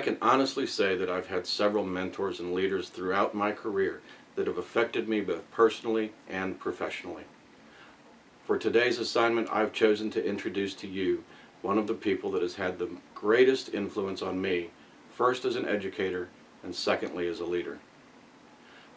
can honestly say that I've had several mentors and leaders throughout my career that have affected me both personally and professionally. For today's assignment, I've chosen to introduce to you one of the people that has had the greatest influence on me, first as an educator and secondly as a leader.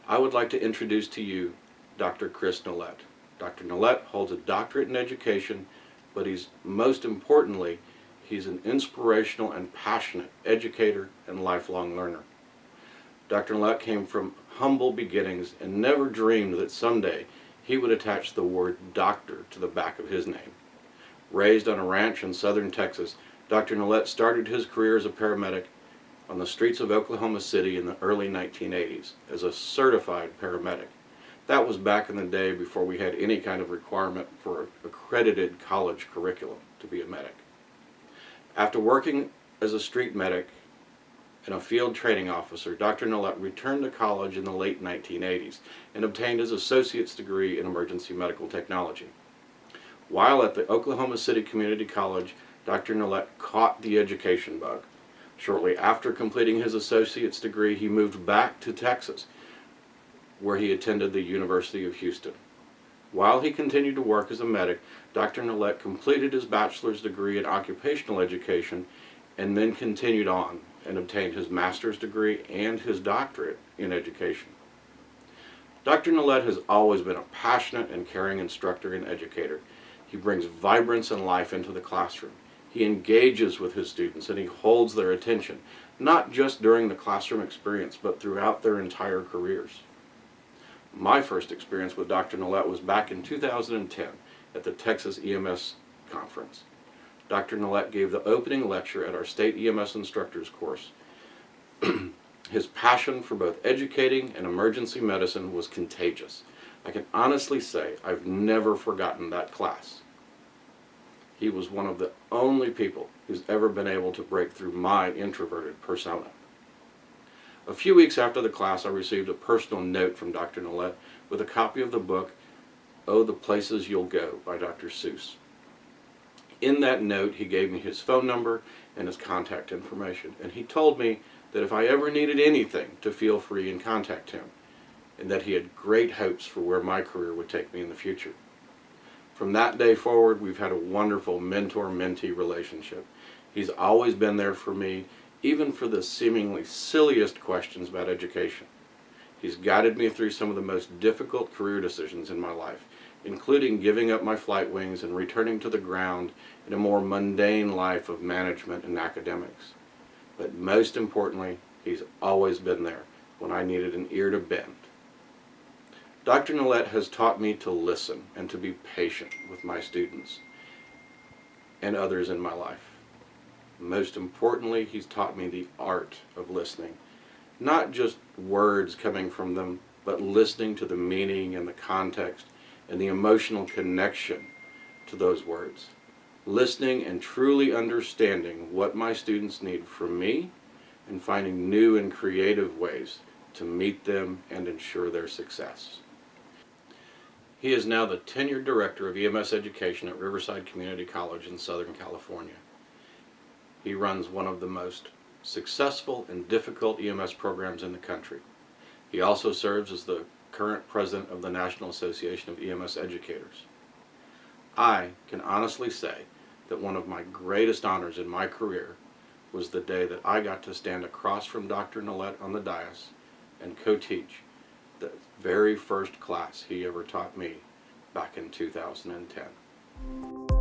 I would like to introduce to you Dr. Chris Nollette. Dr. Nollette holds a doctorate in education, but most importantly, he's an inspirational and passionate educator and lifelong learner. Dr. Nollette came from humble beginnings and never dreamed that someday he would attach the word doctor to the back of his name. Raised on a ranch in southern Texas, Dr. Nollette started his career as a paramedic on the streets of Oklahoma City in the early 1980s as a certified paramedic. That was back in the day before we had any kind of requirement for an accredited college curriculum to be a medic. After working as a street medic and a field training officer, Dr. Nollette returned to college in the late 1980s and obtained his associate's degree in emergency medical technology. While at the Oklahoma City Community College, Dr. Nollette caught the education bug. Shortly after completing his associate's degree, he moved back to Texas, where he attended the University of Houston. While he continued to work as a medic, Dr. Nollette completed his bachelor's degree in occupational education and then continued on and obtained his master's degree and his doctorate in education. Dr. Nollette has always been a passionate and caring instructor and educator. He brings vibrance and life into the classroom. He engages with his students and he holds their attention, not just during the classroom experience, but throughout their entire careers. My first experience with Dr. Nollette was back in 2010 at the Texas EMS conference. Dr. Nollette gave the opening lecture at our state EMS instructors course. His passion for both educating and emergency medicine was contagious. I can honestly say I've never forgotten that class. He was one of the only people who's ever been able to break through my introverted persona. A few weeks after the class, I received a personal note from Dr. Nollette with a copy of the book, Oh, the Places You'll Go by Dr. Seuss. In that note, he gave me his phone number and his contact information, and he told me that if I ever needed anything, to feel free and contact him, and that he had great hopes for where my career would take me in the future. From that day forward, we've had a wonderful mentor-mentee relationship. He's always been there for me, even for the seemingly silliest questions about education. He's guided me through some of the most difficult career decisions in my life, including giving up my flight wings and returning to the ground in a more mundane life of management and academics. But most importantly, he's always been there when I needed an ear to bend. Dr. Nollette has taught me to listen and to be patient with my students and others in my life. Most importantly, he's taught me the art of listening. Not just words coming from them, but listening to the meaning and the context and the emotional connection to those words. Listening and truly understanding what my students need from me and finding new and creative ways to meet them and ensure their success. He is now the tenured director of EMS education at Riverside Community College in Southern California. He runs one of the most successful and difficult EMS programs in the country. He also serves as the current president of the National Association of EMS Educators. I can honestly say that one of my greatest honors in my career was the day that I got to stand across from Dr. Nollette on the dais and co-teach the very first class he ever taught me back in 2010.